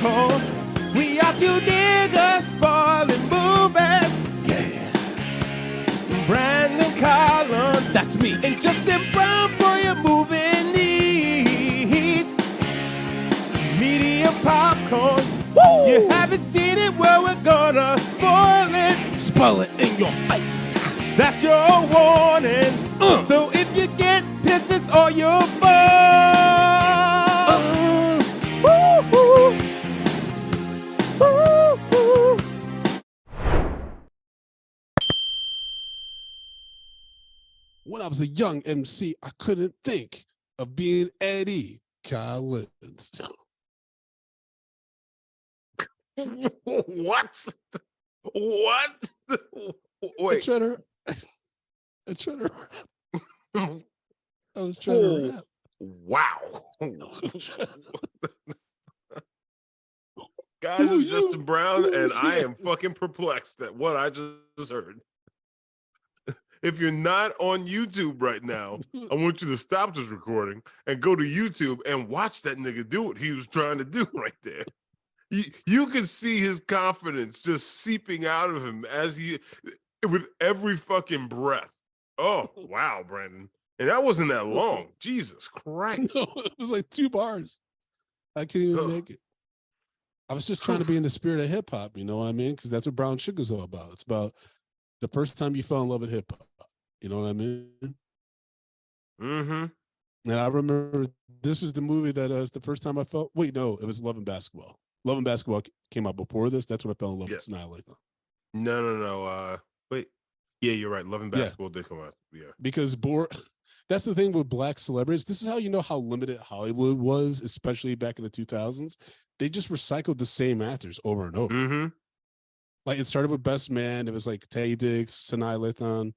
popcorn. We are two niggas spoiling movies. Yeah. Brandon Collins, that's me, and Justin Brown for your movie needs. Media popcorn. Woo! You haven't seen it, well, we're gonna spoil it. Spoil it in your face. That's your warning. So if you get pissed, it's all your fault. When I was a young MC, I couldn't think of being Eddie Collins. What? What? Wait. I was trying to rap. Wow. Guys, it's Justin Brown, and I am fucking perplexed at what I just heard. If you're not on YouTube right now, I want you to stop this recording and go to YouTube and watch that nigga do what he was trying to do right there. You can see his confidence just seeping out of him as with every fucking breath. Oh, wow, Brandon. And that wasn't that long. Jesus Christ. No, it was like 2 bars. I couldn't even make it. I was just trying to be in the spirit of hip hop, you know what I mean? Because that's what Brown Sugar's all about. It's about the first time you fell in love with hip hop. You know what I mean? Mm-hmm. And I remember this is the movie that is the first time I felt. Wait, no, it was Love and Basketball. Love and Basketball came out before this. That's when I fell in love with Sanaa Lathan. No. Wait. Yeah, you're right. Love and Basketball did come out. Yeah. Because that's the thing with black celebrities. This is how you know how limited Hollywood was, especially back in the 2000s. They just recycled the same actors over and over. Mm-hmm. Like it started with Best Man. It was like Taye Diggs, Sanaa Lathan,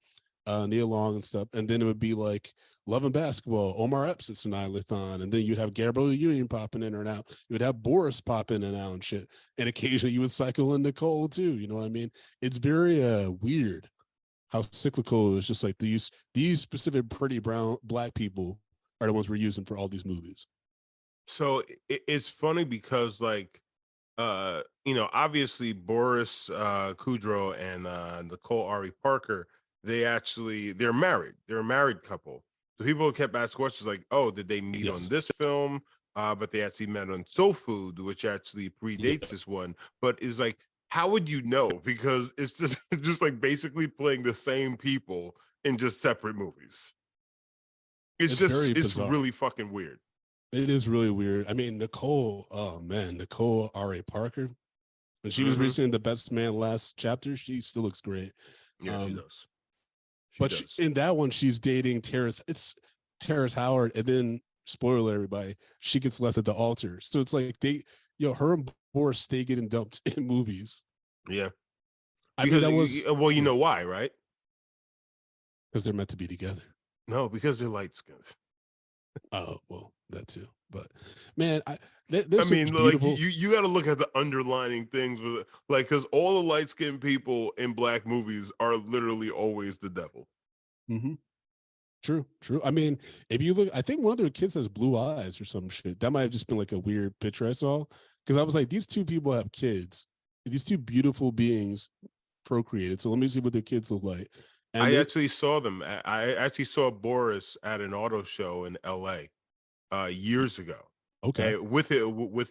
Nia Long and stuff. And then it would be like Love and Basketball, Omar Epps and Sanaa Lathan. And then you'd have Gabrielle Union popping in or out. You would have Boris pop in and out and shit. And occasionally you would cycle in Nicole too. You know what I mean? It's very weird how cyclical it's just like these specific pretty brown black people are the ones we're using for all these movies. So it's funny because like, obviously Boris Kudrow and Nicole Ari Parker, they're married. They're a married couple. So people kept asking questions like, oh, did they meet on this film? But they actually met on Soul Food, which actually predates this one. But is like, how would you know? Because it's just like basically playing the same people in just separate movies. It's really fucking weird. It is really weird. I mean, Nicole Ari Parker, when she was recently in The Best Man Last Chapter, she still looks great. Yeah, she does. In that one, she's dating Terrence Howard, and then spoiler everybody, she gets left at the altar. So it's like her and Boris stay getting dumped in movies. Yeah, because that was you know why, right? Because they're meant to be together. No, because they're light skinned. Oh well, that too. But man, you got to look at the underlining things with it, like because all the light skinned people in black movies are literally always the devil. Mm-hmm. True. I mean, if you look, I think one of their kids has blue eyes or some shit. That might have just been like a weird picture I saw because I was like, these two people have kids. These two beautiful beings procreated. So let me see what their kids look like. And I actually saw them. I actually saw Boris at an auto show in LA years ago. Okay. With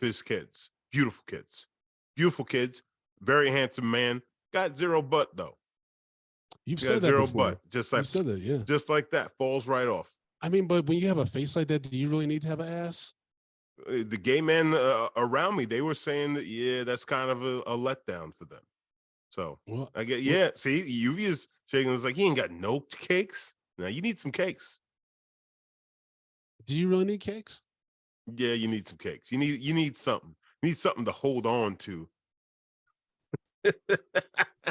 his kids. Beautiful kids. Very handsome man. Got zero butt though. You've said that before. Butt. Just like said that, yeah. Just like that. Falls right off. I mean, but when you have a face like that, do you really need to have an ass? The gay men around me, they were saying that, that's kind of a letdown for them. So I get, see, UV is shaking. It's like, he ain't got no cakes. Now you need some cakes. Do you really need cakes? Yeah, you need some cakes. You need something. You need something to hold on to.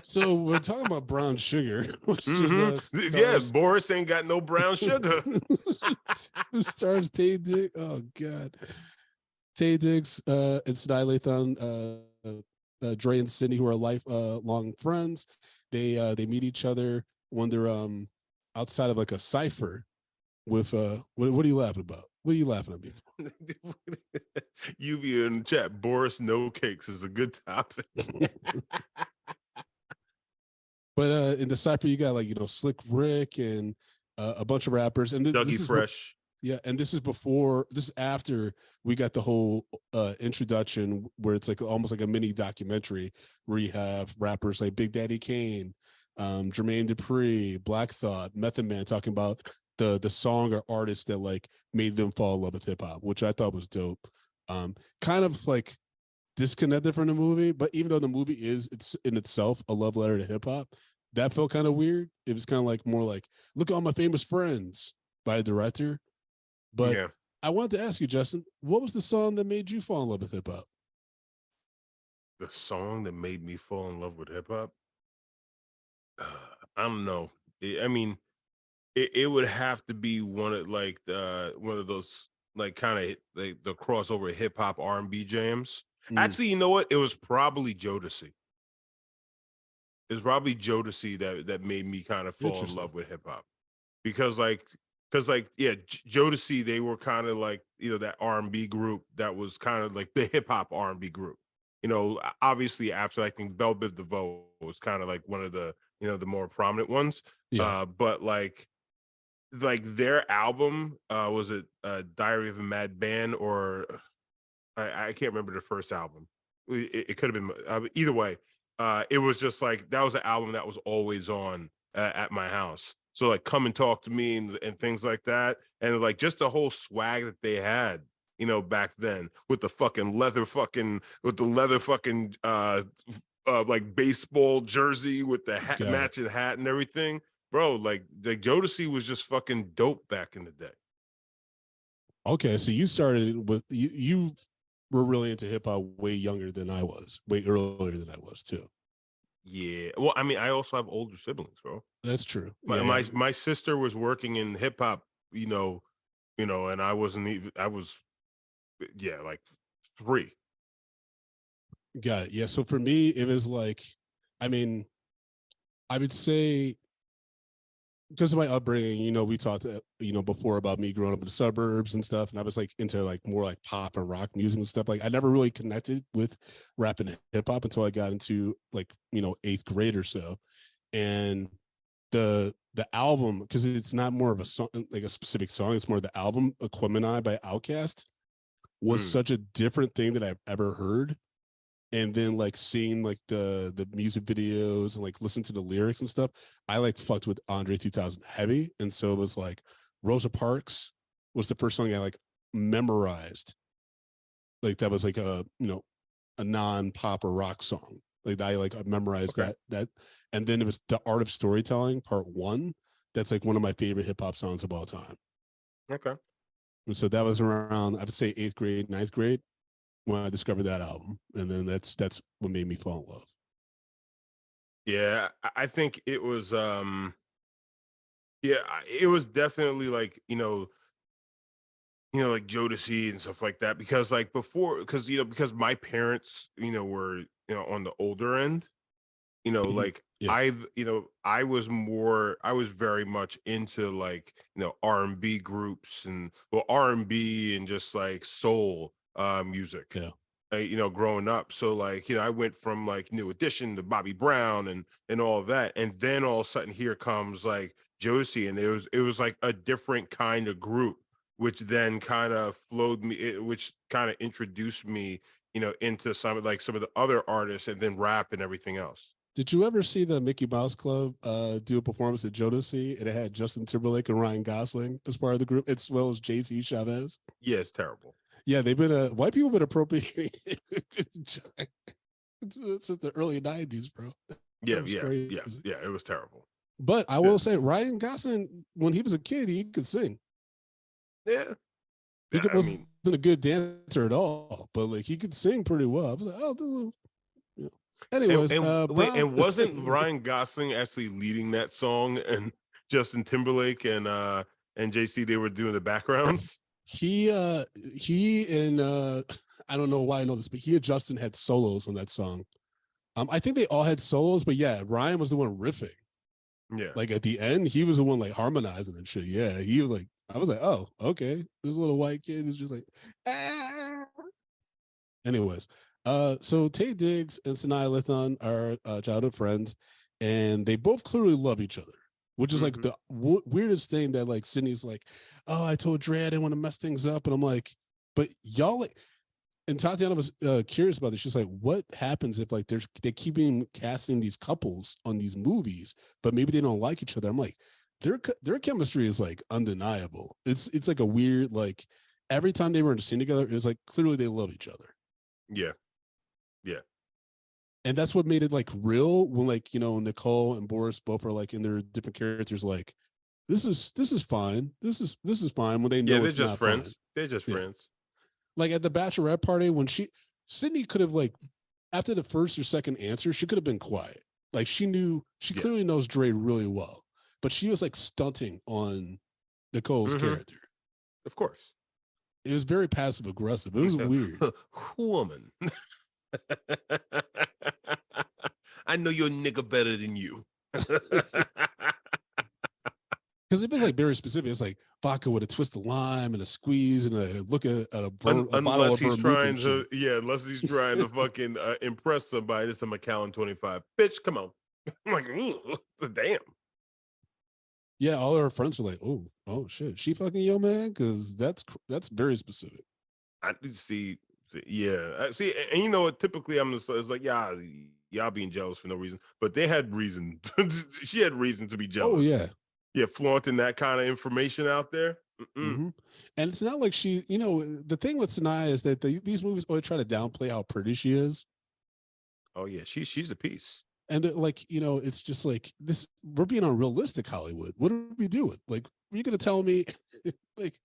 So we're talking about brown sugar. Which is, Boris ain't got no brown sugar. Stars Taye Diggs. Oh God, Taye Diggs and Sanaa Lathan, Dre and Cindy, who are lifelong friends. They meet each other when they're outside of like a cipher with what are you laughing about? What are you laughing at me for? UV in the chat. Boris No Cakes is a good topic. But in the cipher, you got like Slick Rick and a bunch of rappers, and Dougie this is Fresh. yeah, and this is after we got the whole introduction where it's like almost like a mini documentary where you have rappers like Big Daddy Kane, Jermaine Dupri, Black Thought, Method Man talking about the song or artist that like made them fall in love with hip hop, which I thought was dope. Kind of like disconnected from the movie, but even though the movie it's in itself a love letter to hip hop, that felt kind of weird. It was kind of like more like, look at all my famous friends by the director. But yeah. I wanted to ask you, Justin, what was the song that made you fall in love with hip hop? The song that made me fall in love with hip hop? I don't know. I mean, it would have to be one of those like kind of like the crossover hip hop R&B jams. Actually, you know what? It was probably Jodeci. It's probably Jodeci that made me kind of fall in love with hip hop, because yeah, Jodeci, they were kind of like that R&B group that was kind of like the hip hop R&B group. Obviously after I think Belle Biv DeVoe was kind of like one of the the more prominent ones. Yeah. But like their album was it Diary of a Mad Band, or I can't remember the first album. It could have been either way. It was just like that was an album that was always on at my house. So like Come and Talk to Me and things like that, and like just the whole swag that they had, back then with the leather fucking like baseball jersey with the matching hat and everything, bro. Like the Jodeci was just fucking dope back in the day. Okay, so you started with you were really into hip hop way younger than I was, way earlier than I was too. Yeah. Well, I mean, I also have older siblings, bro. That's true. My sister was working in hip hop, and I wasn't even. I was, yeah, like 3. Got it. Yeah. So for me, it was like, I mean, I would say because of my upbringing, we talked, before about me growing up in the suburbs and stuff, and I was like into like more like pop and rock music and stuff. Like I never really connected with rap and hip hop until I got into like 8th grade or so, and the album, because it's not more of a song, like a specific song, it's more the album Aquemini by Outkast was such a different thing that I've ever heard. And then like seeing like the music videos and like listen to the lyrics and stuff, I like fucked with Andre 3000 heavy. And so it was like Rosa Parks was the first song I like memorized. Like that was like a non-pop or rock song. Like I memorized that. And then it was The Art of Storytelling Part 1. That's like one of my favorite hip hop songs of all time. Okay. And so that was around, I would say 8th grade, 9th grade when I discovered that album. And then that's what made me fall in love. Yeah, I think it was yeah, it was definitely like, like Jodeci and stuff like that, because like before, because my parents, were, on the older end, like Yeah. I was very much into like, R&B groups and R&B and just like soul music. Yeah. Growing up. So like, I went from like New Edition to Bobby Brown and all of that. And then all of a sudden here comes like Josie, and it was like a different kind of group, which then kind of which kind of introduced me, into some of the other artists and then rap and everything else. Did you ever see the Mickey Mouse Club do a performance at Jodeci? And it had Justin Timberlake and Ryan Gosling as part of the group, as well as Jay-Z Chavez. Yeah, it's terrible. Yeah, they've been white people been appropriating since the early 90s, bro. Yeah, it was terrible. But I will say, Ryan Gosling, when he was a kid, he could sing. Yeah, he wasn't a good dancer at all, but like he could sing pretty well. I was like, oh, anyways, and wasn't Ryan Gosling actually leading that song, and Justin Timberlake and JC, they were doing the backgrounds? He and I don't know why I know this, but he and Justin had solos on that song. I think they all had solos, but yeah, Ryan was the one riffing. Yeah, like at the end, he was the one like harmonizing and shit. Yeah, he like I was like, oh, okay. This little white kid is just like, ah. Anyways, so Tay Diggs and Sanaa Lathan are childhood friends, and they both clearly love each other, which is like Mhm. the weirdest thing that like Sydney's like, oh, I told Dre I didn't want to mess things up, and I'm like, but y'all like, and Tatiana was curious about this. She's like, what happens if like they keeping casting these couples on these movies, but maybe they don't like each other? I'm like, their chemistry is like undeniable. It's like a weird like every time they were in a scene together, it was like clearly they love each other. Yeah. Yeah. And that's what made it like real when like Nicole and Boris both are like in their different characters like this is fine, this is fine when they Yeah, know they're it's just not fine. friends. They're just Yeah, friends. like at the bachelorette party when Sydney could have like after the first or second answer she could have been quiet, like she Yeah. clearly knows Dre really well, but she was like stunting on Nicole's Mhm. character. Of course. It was very passive aggressive. It was weird. Woman. I know your nigga better than you. Because it was like very specific. It's like vodka with a twist of lime and a squeeze and a look at a bottle Unless of he's vermouth trying and to, shit. yeah, unless he's trying to fucking impress somebody. It's a Macallan 25. Bitch, come on. I'm like, ooh, damn. Yeah, all her friends were like, oh shit, she fucking yo man, because that's very specific. I do see, yeah. I see, and you know what? Typically, I'm just it's like, yeah, y'all being jealous for no reason, but they had reason. She had reason to be Oh jealous. yeah. Yeah, flaunting that kind of information out there. Mm-hmm. And it's not like the thing with Sanaa is that these movies always try to downplay how pretty she is. Oh yeah, she's a piece. And like, it's just like this, we're being on realistic Hollywood. What are we doing? Like, are you gonna tell me like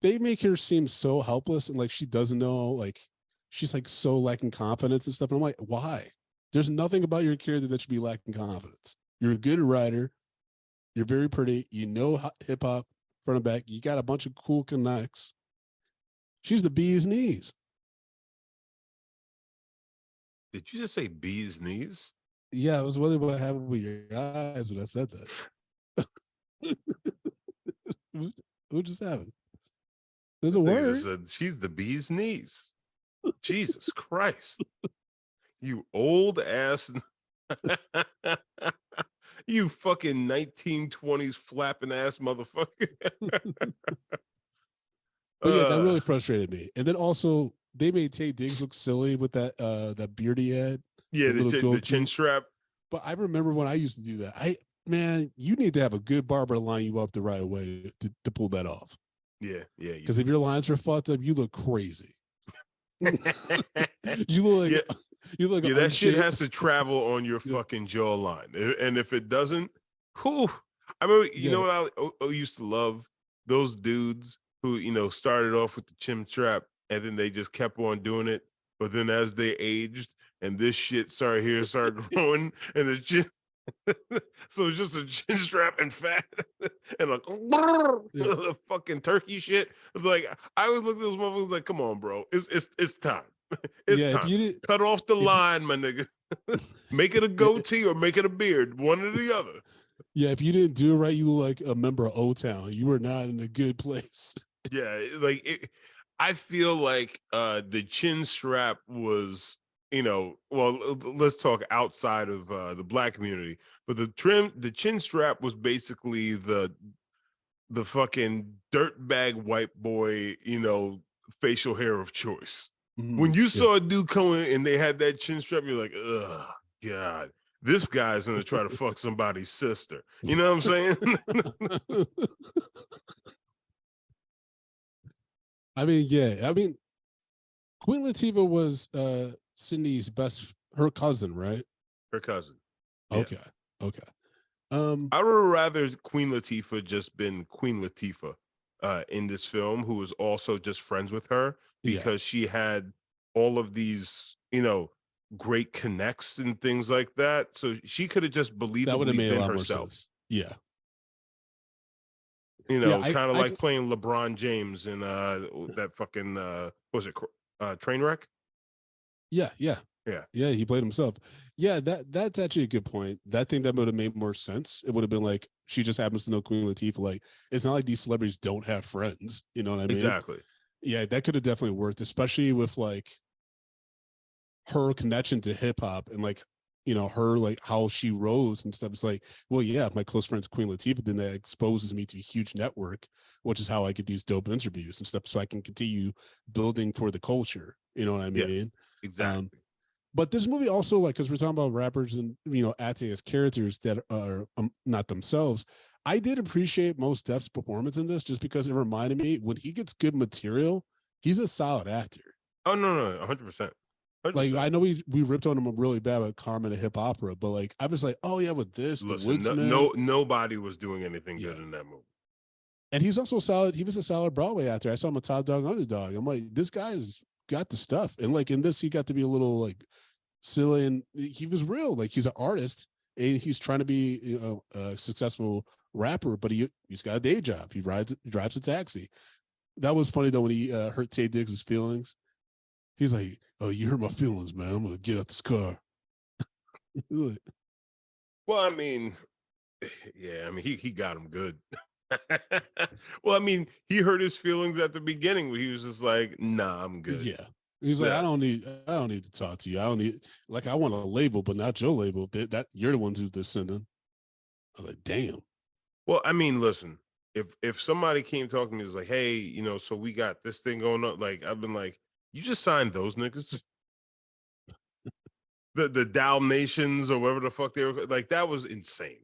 they make her seem so helpless and like she doesn't know, like she's like so lacking confidence and stuff. And I'm like, why? There's nothing about your character that should be lacking confidence. You're a good writer. You're very pretty. You know hip hop front and back. You got a bunch of cool connects. She's the bee's knees. Did you just say bee's knees? Yeah, I was wondering what happened with your eyes when I said that. What just happened? There's a This nigga word. just said she's the bee's knees. Jesus Christ. You old ass. You fucking 1920s flapping ass motherfucker. But yeah, that really frustrated me. And then also they made Tay Diggs look silly with that beard he had, yeah, the little the chin goatee. strap. But I remember when I used to do that. Man, you need to have a good barber to line you up the right way to pull that off. Yeah, yeah. Because if your lines are fucked up, you look crazy. You look like yeah, you look like yeah. That shit unshaped. has to travel on your fucking jawline, and if it doesn't, whew, I remember. You know what I used to love? Those dudes who started off with the chin strap, and then they just kept on doing it. But then as they aged, and this shit started growing, and the chin. So it's just a chin strap and fat and like the fucking turkey shit. It's like I always look at those motherfuckers like, come on, bro. It's time. It's Yeah, if time. you did, Cut off the if line, my nigga. Make it a goatee or make it a beard, one or the other. yeah, if you didn't do it right, you look like a member of O Town. You were not in a good place. Yeah, I feel like the chin strap was, well, let's talk outside of the black community, but the chin strap was basically the fucking dirtbag white boy, facial hair of choice. When you Yeah. saw a dude coming and they had that chin strap, you're like, ugh, God, this guy's gonna try to fuck somebody's sister. You know what I'm saying? I mean, yeah. I mean, Queen Latifah was Cindy's her cousin, right? Her cousin. Yeah. Okay. Okay. I would rather Queen Latifah just been Queen Latifah in this film, who was also just friends with her Yeah. because she had all of these, great connects and things like that. So she could have just That would have believably made a been lot more herself. sense. Yeah. Kind of like playing LeBron James in that fucking what was it Trainwreck? Yeah, yeah. Yeah. Yeah, he played himself. Yeah, that's actually a good point. That thing that would have made more sense. It would have been like she just happens to know Queen Latifah. Like, it's not like these celebrities don't have friends. You know what I mean? Exactly. Yeah, that could have definitely worked, especially with like her connection to hip hop and like, you know, her like how she rose and stuff. It's like, well, yeah, my close friend's Queen Latifah, then that exposes me to a huge network, which is how I get these dope interviews and stuff, so I can continue building for the culture. You know what I Yeah, mean? exactly. But this movie also, like, because we're talking about rappers and, you know, acting as characters that are not themselves. I did appreciate Mos Def's performance in this just because it reminded me when he gets good material, he's a solid actor. Oh no, 100%. Like, I know we ripped on him really bad with Carmen and Hip Opera, but like I was like, oh yeah, with this, the Listen, Woodsman. nobody was doing anything Yeah. good in that movie. And he's also solid. He was a solid Broadway actor. I saw him a Top Dog Underdog. I'm like, this guy's got the stuff. And like in this, he got to be a little like silly, and he was real. Like, he's an artist and he's trying to be, you know, a successful rapper, but he's got a day job. He drives a taxi. That was funny though when he hurt Taye Diggs' feelings. He's like, "Oh, you hurt my feelings, man. I'm gonna get out this car." Well, I mean, yeah, I mean he got him good. Well, I mean, he hurt his feelings at the beginning where he was just like, "Nah, I'm good." Yeah. He's like, Yeah. I don't need to talk to you. I don't need, like, I want a label, but not your label. That you're the ones who's descending. I was like, damn. Well, I mean, listen, if somebody came talking to me, was like, "Hey, you know, so we got this thing going on," like I've been like, "You just signed those niggas." The Dalmatians or whatever the fuck they were, like, that was insane.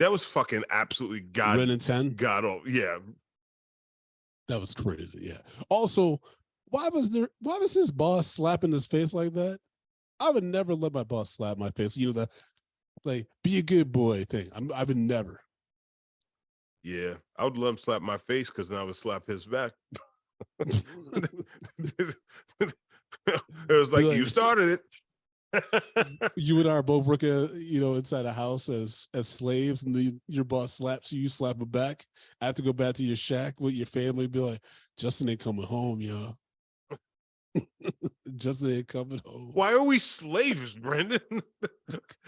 That was fucking absolutely Ren and 10. god off. Yeah. That was crazy. Yeah. Also, why was his boss slapping his face like that? I would never let my boss slap my face. You know, the like, be a good boy thing. I would never. Yeah. I would let him slap my face because then I would slap his back. It was like, you started it. You and I are both working, you know, inside a house as slaves, and your boss slaps you, you slap him back. I have to go back to your shack with your family, be like, Justin ain't coming home, y'all. Justin ain't coming home. Why are we slaves, Brandon?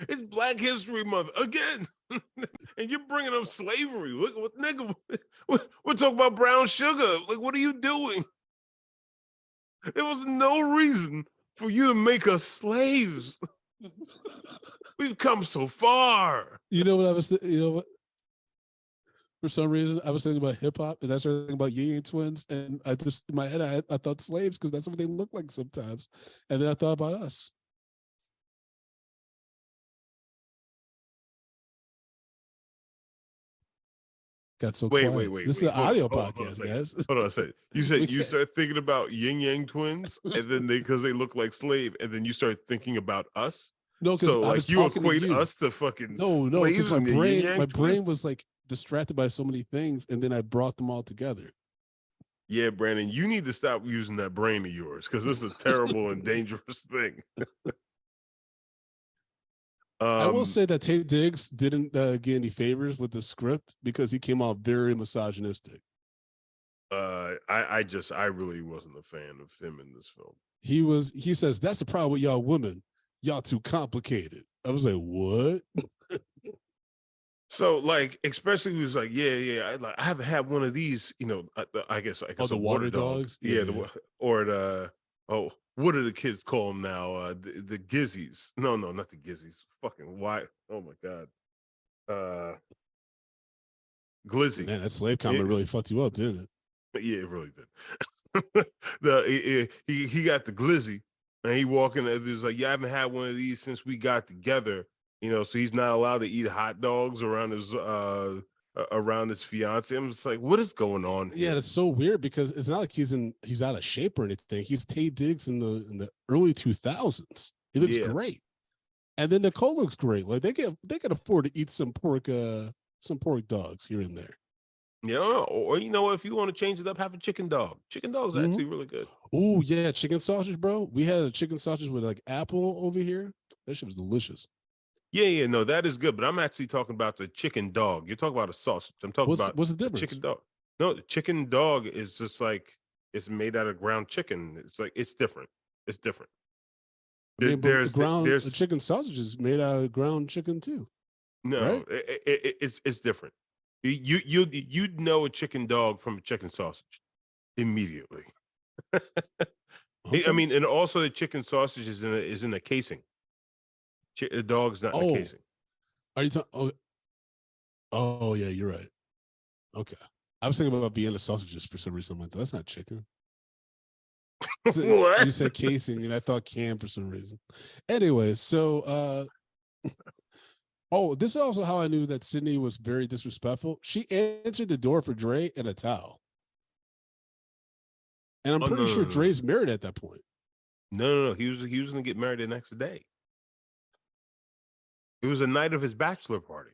It's Black History Month again, and you're bringing up slavery. Look, what nigga? We're talking about brown sugar. Like, what are you doing? There was no reason for you to make us slaves. We've come so far. You know what I was? You know what? For some reason, I was thinking about hip hop, and that's thinking about Ying Yang Twins, and I just in my head, I thought slaves because that's what they look like sometimes, and then I thought about us. Got so Wait. quiet. This is an audio Hold on podcast, a guys. Hold on a second. You said you start thinking about Yin Yang Twins, and then because they look like slave, and then you start thinking about us. No, because So I like was you talking to equate you. us to fucking No, because slaves and the Yin Yang my brain Twins? was like distracted by so many things, and then I brought them all together. Yeah, Brandon, you need to stop using that brain of yours because this is a terrible and dangerous thing. I will say that Taye Diggs didn't get any favors with the script because he came out very misogynistic. I really wasn't a fan of him in this film. He says, that's the problem with y'all women. Y'all too complicated. I was like, what? So like, especially he was like, yeah, I haven't had one of these, you know, I guess the water dogs. Yeah, what do the kids call them now? The gizzies. No, not the gizzies. Fucking why? Oh my god. Glizzy. Man, that slave comment really fucked you up, didn't it? Yeah, it really did. He got the glizzy, and he walking. There's like, yeah, I haven't had one of these since we got together. You know, so he's not allowed to eat hot dogs around his fiance. I'm just like, what is going on here? Yeah, it's so weird because it's not like he's out of shape or anything. He's Taye Diggs in the early 2000s. He looks great, and then Nicole looks great. Like they can afford to eat some pork dogs here and there. Yeah, or you know, if you want to change it up, have a chicken dog. Chicken dog's actually really good. Oh yeah, chicken sausage, bro. We had a chicken sausage with like apple over here. That shit was delicious. Yeah, no, that is good. But I'm actually talking about the chicken dog. You're talking about a sausage. I'm talking about what's the difference? Chicken dog. No, the chicken dog is just like it's made out of ground chicken. It's like it's different. It's different. The chicken sausage is made out of ground chicken too. No, right? it's different. You'd know a chicken dog from a chicken sausage immediately. I Okay. mean, and also the chicken sausage is in a casing. The dog's not in a Oh, casing. are you talking? Oh, yeah, you're right. Okay. I was thinking about being the sausages for some reason. I'm like, that's not chicken. So What? you said casing, and I thought cam for some reason. Anyway, so oh, this is also how I knew that Sydney was very disrespectful. She answered the door for Dre in a towel. And I'm Oh no, pretty no, sure no, no, Dre's married at that point. no, no, no. He was gonna get married the next day. It was the night of his bachelor party.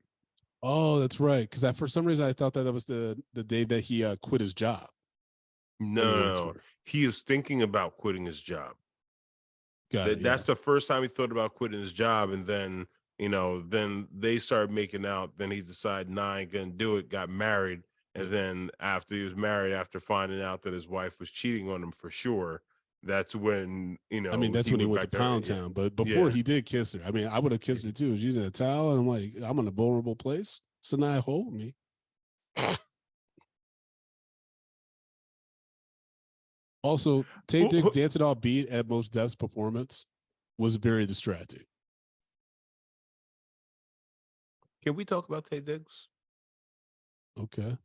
Oh, that's right. Because for some reason I thought that was the day that he quit his job No, when they were no, on no. tour. He is thinking about quitting his job. Got it. Yeah. That's the first time he thought about quitting his job, and then then they started making out. Then he decided, nah, I ain't gonna do it. Got married, Yeah. and then after he was married, after finding out that his wife was cheating on him for sure, that's when I mean, that's he when he went went to back there. Pound Yeah, Town. But before yeah. he did kiss her, I mean, I would have kissed her too. She's in a towel, and I'm like, I'm in a vulnerable place. So now hold me. Also, Tay Diggs dancing all beat at Most Def's performance was very distracting. Can we talk about Tay Diggs? Okay.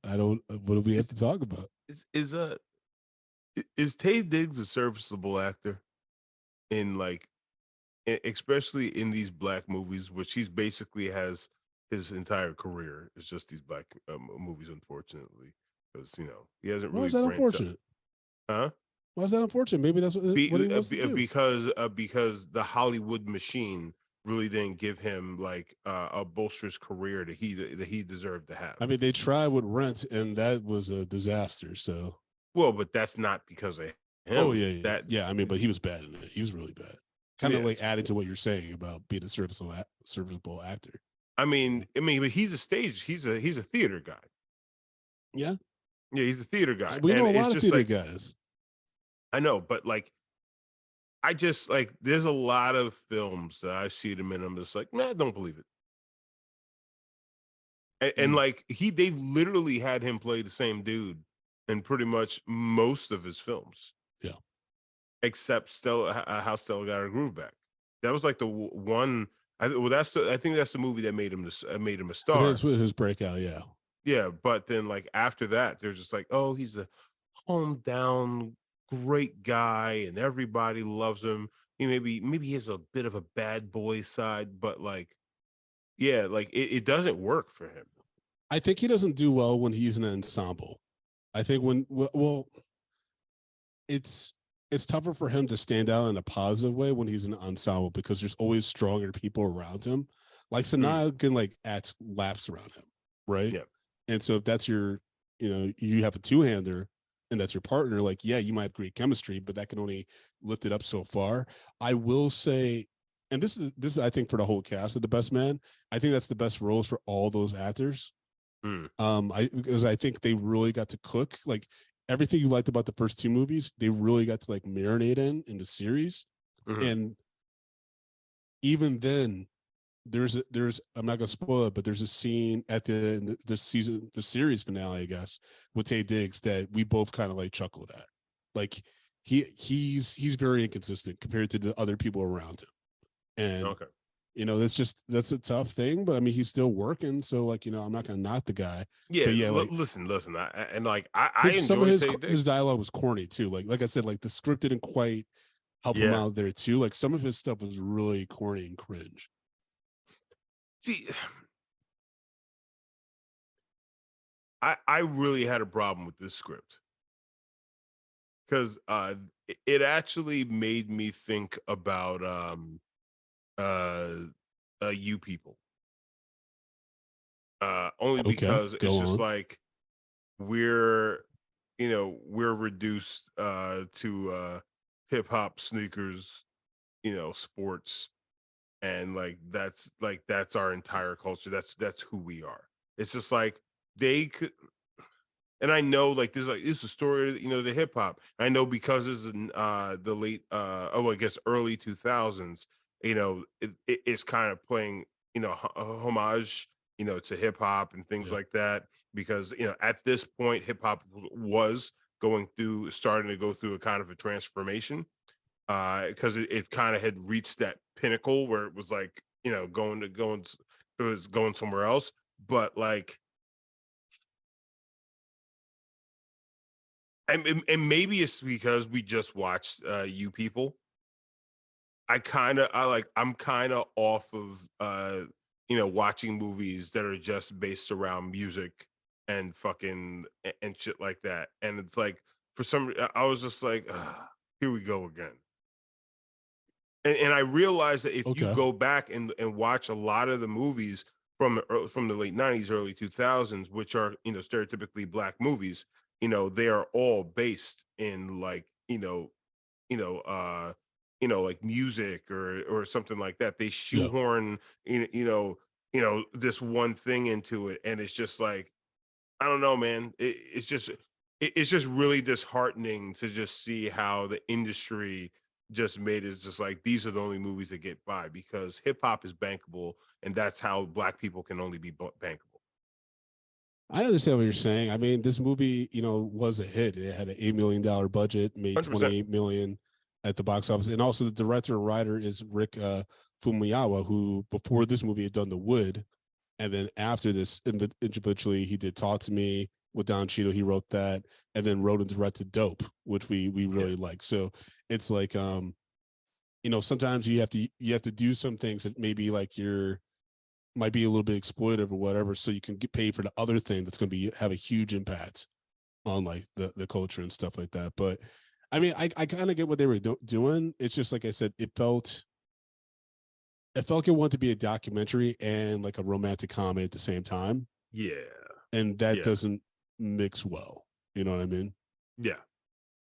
I don't, what do we have Is to talk about? is is uh is Tay Diggs a serviceable actor in like especially in these black movies, which he's basically has his entire career. It's just these black movies, unfortunately, because he hasn't Why really is that branched out. unfortunate? Huh? Why is that unfortunate? Maybe that's what he wants to do. Because the Hollywood machine really didn't give him like a bolsterous career that he deserved to have. I mean, they tried with Rent, and that was a disaster. So, Well, but that's not because of oh him. yeah, yeah, That yeah. I mean, but he was bad in it. He was really bad. Kind of like yes, adding to what you're saying about being a serviceable actor. but he's a stage. He's a theater guy. Yeah, Yeah, he's a theater guy, we and know a it's lot of just theater like guys. I know, but like I just like there's a lot of films that I see them in. I'm just like, man, I don't believe it. And Mm, like they've literally had him play the same dude in pretty much most of his films, yeah, except Stella, how Stella got her groove back. That was like the one. I think that's the movie that made him a star. that's his breakout. Yeah, Yeah, but then like after that, they're just like, oh, he's a calm down, great guy, and everybody loves him. Maybe he has a bit of a bad boy side, but like, yeah, like it doesn't work for him. I think he doesn't do well when he's in an ensemble. I think well, it's it's tougher for him to stand out in a positive way when he's in an ensemble because there's always stronger people around him. Like Mm, Sanaa can like act laps around him, right? yeah, And so if that's your, you have a two-hander and that's your partner, like yeah, you might have great chemistry, but that can only lift it up so far. I will say, and this is I think for the whole cast of The Best Man, I think that's the best roles for all those actors. mm, Because I think they really got to cook like everything you liked about the first two movies. They really got to like marinate in the series, mhm. and even then, there's I'm not gonna spoil it, but there's a scene at the season the series finale, I guess, with Tay Diggs that we both kind of like chuckled at. Like he's very inconsistent compared to the other people around him, and Okay. that's a tough thing, but I mean, he's still working. So like, I'm not going to knock the guy, Yeah, but yeah, like listen. And like I some of enjoy Tay his Diggs. dialogue was corny too. Like I said, like the script didn't quite help him Yeah. out there too. Like some of his stuff was really corny and cringe. See, I really had a problem with this script because it actually made me think about uh you people. Only Okay, because it's go just on. like we're we're reduced to hip hop, sneakers, sports, and that's our entire culture. That's who we are. It's just like they could, and I know like this is a story the hip hop. I know because this is in the late I guess early 2000s, it's kind of playing homage to hip hop and things Yeah. like that, because at this point hip hop was starting to go through a kind of a transformation, because it kind of had reached that pinnacle where it was like it was going somewhere else. But like, and maybe it's because we just watched You People. I'm kind of off of watching movies that are just based around music and fucking and shit like that. And it's like, for some I was just like, here we go again. And I realized that if you Okay. go back and watch a lot of the movies from from the late 90s, early 2000s, which are stereotypically black movies, they are all based in like like music or something like that. They Yeah. shoehorn this one thing into it, and it's just like, I don't know, man. It's just really disheartening to just see how the industry just made it just like, these are the only movies that get by, because hip hop is bankable, and that's how black people can only be bankable. I understand what you're saying. I mean, this movie, was a hit. It had an $8 million budget, made 100%. 28 million at the box office, and also the director and writer is Rick Fumiyawa, who before this movie had done The Wood, and then after this, eventually he did Talk to Me with Don Cheadle. He wrote that, and then wrote and directed Dope, which we really like. So it's like, sometimes you have to do some things that maybe like might be a little bit exploitive or whatever, so you can get paid for the other thing that's going to have a huge impact on like the culture and stuff like that. But I mean, I kind of get what they were doing. It's just like I said, it felt like it wanted to be a documentary and like a romantic comedy at the same time, Yeah. and that Yeah. doesn't mix well. You know what I mean? Yeah.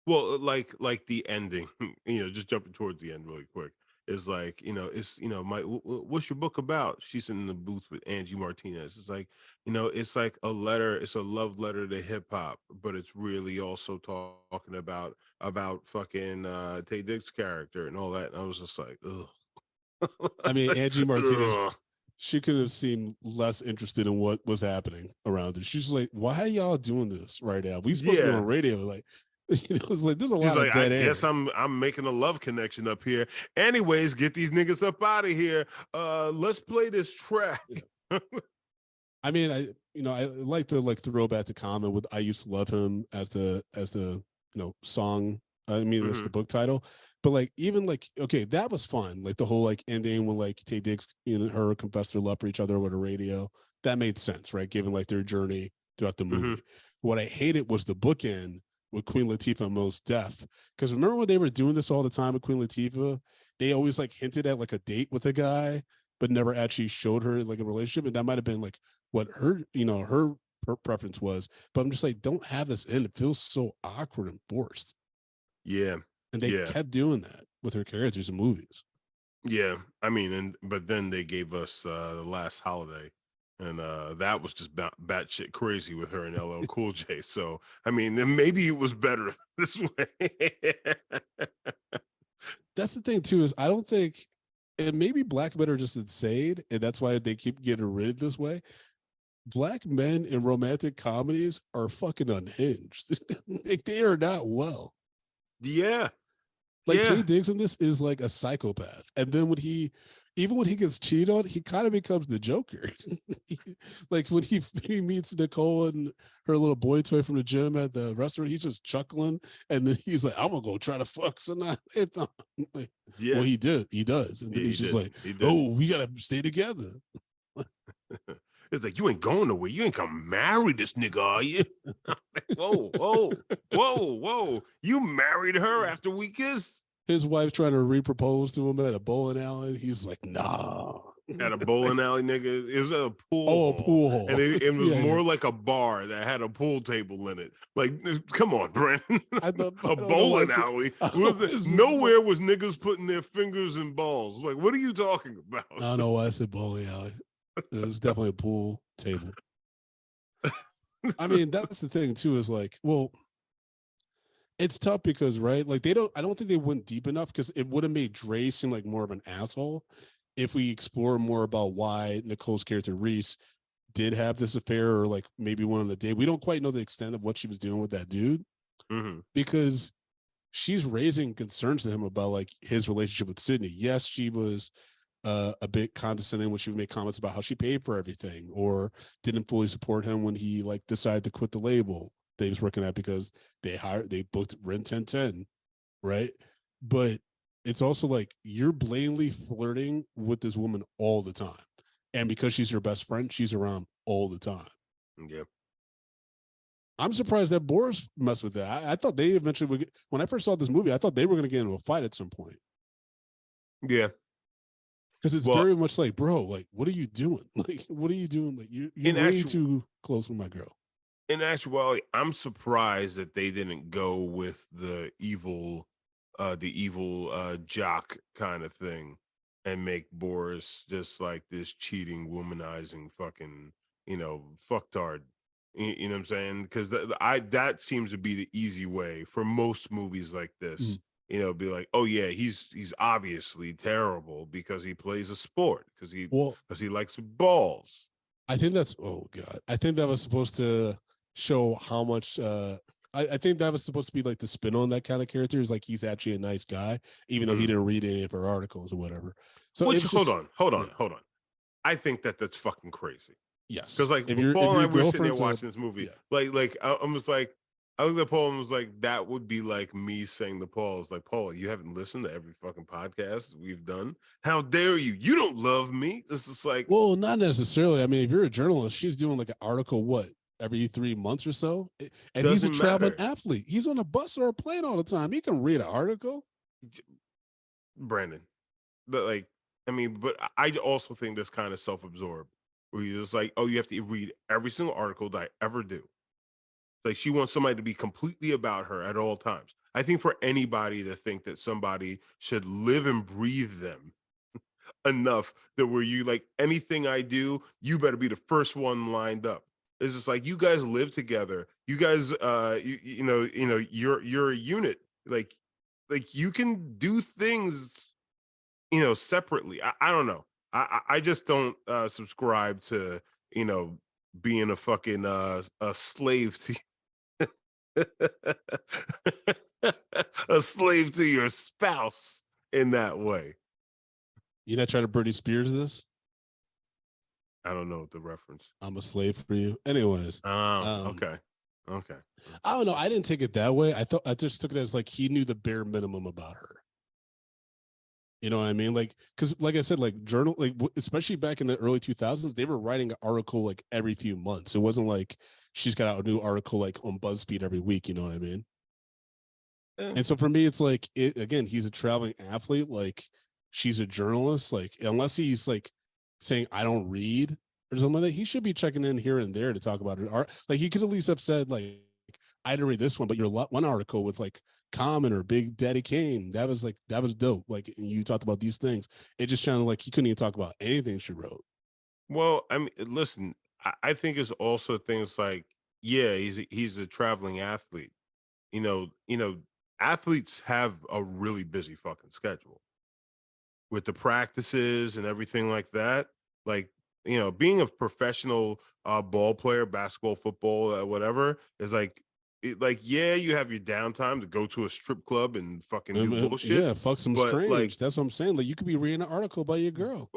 Well, like the ending, just jumping towards the end really quick, is like, it's, my what's your book about? She's in the booth with Angie Martinez. It's like, it's like a letter, it's a love letter to hip hop, but it's really also talking about fucking Tay Digg's character and all that. And I was just like, ugh. I mean, Angie Martinez, Ugh. she could have seemed less interested in what was happening around her. She's like, why are y'all doing this right now? We supposed to be Yeah. on radio. Like, it's like there's a She's lot like, of I dead air. guess I'm making a love connection up here. Anyways, get these niggas up out of here. Let's play this track. Yeah. I mean, I like the throwback to Common with "I Used to Love Him" as the song. I mean, that's the book title. But like, even like, okay, that was fun. Like the whole like ending when like Tay Diggs and her confess their love for each other over the radio. That made sense, right? Given like their journey throughout the movie. What I hated was the bookend with Queen Latifah and Mos Def. Because remember when they were doing this all the time with Queen Latifah? They always like hinted at like a date with a guy, but never actually showed her like a relationship. And that might have been like what her preference was. But I'm just like, don't have this in. It feels so awkward and forced. Yeah. And they kept doing that with her characters in movies. Yeah. I mean, but then they gave us The Last Holiday. And that was just batshit crazy with her and LL Cool J. So, I mean, then maybe it was better this way. That's the thing, too, is I don't think, and maybe black men are just insane, and that's why they keep getting rid this way. Black men in romantic comedies are fucking unhinged. They are not well. Yeah. Like Tay Diggs in this is like a psychopath. And then even when he gets cheated on, he kind of becomes the Joker. Like when he meets Nicole and her little boy toy from the gym at the restaurant, he's just chuckling. And then he's like, I'm gonna go try to fuck Sanaa. Like, well, he does. And then he's just like, oh, we gotta stay together. It's like, you ain't going nowhere. You ain't gonna marry this nigga, are you? Whoa. You married her after we kissed? His wife's trying to re-propose to him at a bowling alley. He's like, nah. At a bowling alley, nigga. It was at a pool. Oh, a pool hall. And it was more like a bar that had a pool table in it. Like, come on, Brandon. A bowling alley. Nowhere was niggas putting their fingers in balls. Like, what are you talking about? I don't know why I said bowling alley. It was definitely a pool table. I mean, that's the thing too, is like, well, it's tough because, right, like I don't think they went deep enough, because it would have made Dre seem like more of an asshole if we explore more about why Nicole's character Reese did have this affair or like maybe one on the day. We don't quite know the extent of what she was doing with that dude because she's raising concerns to him about like his relationship with Sydney. Yes, she was a bit condescending when she would make comments about how she paid for everything or didn't fully support him when he like decided to quit the label that he was working at because they booked Ren 1010, right? But it's also like you're blatantly flirting with this woman all the time. And because she's your best friend, she's around all the time. Yeah. I'm surprised that Boris messed with that. I thought they eventually would when I first saw this movie, I thought they were going to get into a fight at some point. Yeah. Because it's very much like, bro, like, what are you doing? Like, what are you doing? Like, you're way too close with my girl. In actuality, I'm surprised that they didn't go with the evil jock kind of thing and make Boris just like this cheating, womanizing fucking, fucktard. You know what I'm saying? Because that seems to be the easy way for most movies like this. Be like, oh yeah, he's obviously terrible because he plays a sport because he likes balls. I think that's I think that was supposed to show how much. I think that was supposed to be like the spin on that kind of character is like he's actually a nice guy, even though he didn't read any of her articles or whatever. So hold on. I think that's fucking crazy. Yes, because like Paul and I were sitting there watching this movie, like I was like. I looked at Paul and was like, that would be like me saying to Paul, it's like, Paul, you haven't listened to every fucking podcast we've done. How dare you? You don't love me. This is like, well, not necessarily. I mean, if you're a journalist, she's doing like an article, every 3 months or so? And he's a traveling athlete. He's on a bus or a plane all the time. He can read an article. Brandon, but I also think that's kind of self-absorbed where you're just like, oh, you have to read every single article that I ever do. Like she wants somebody to be completely about her at all times. I think for anybody to think that somebody should live and breathe them enough that where you like anything I do, you better be the first one lined up. It's just like you guys live together. You guys, you're a unit. Like you can do things, separately. I don't know. I just don't subscribe to being a fucking a slave to. A slave to your spouse in that way. You're not trying to Britney Spears this? I don't know the reference. I'm a slave for you. Anyways. Okay. I don't know. I didn't take it that way. I just took it as like he knew the bare minimum about her. You know what I mean? Like, because like I said, like especially back in the early 2000s, they were writing an article like every few months. It wasn't like she's got a new article like on BuzzFeed every week. You know what I mean? Yeah. And so for me, it's like, again, he's a traveling athlete. Like she's a journalist. Like unless he's like saying, I don't read or something like that, he should be checking in here and there to talk about it. Like he could at least have said like, I didn't read this one, but your one article with like Common or Big Daddy Kane, that was dope. Like you talked about these things. It just sounded like he couldn't even talk about anything she wrote. Well, I mean, listen, I think it's also things like, yeah, he's a traveling athlete. Athletes have a really busy fucking schedule with the practices and everything like that. Like, being a professional ball player, basketball, football, whatever, is like, yeah, you have your downtime to go to a strip club and fucking do bullshit. Yeah, fuck some strange. Like, that's what I'm saying. Like, you could be reading an article about your girl.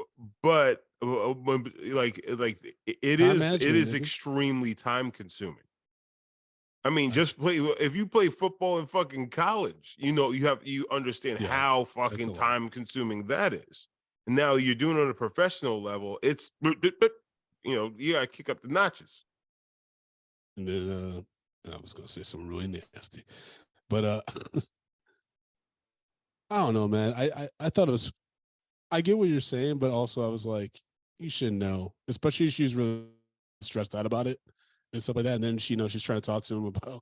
But it is extremely time consuming. I mean, if you play football in fucking college, you understand how fucking time consuming that is. And now you're doing it on a professional level. It's you gotta kick up the notches. And then I was gonna say something really nasty, but I don't know, man. I thought it was. I get what you're saying, but also I was like, you should know, especially if she's really stressed out about it and stuff like that. And then she's trying to talk to him about,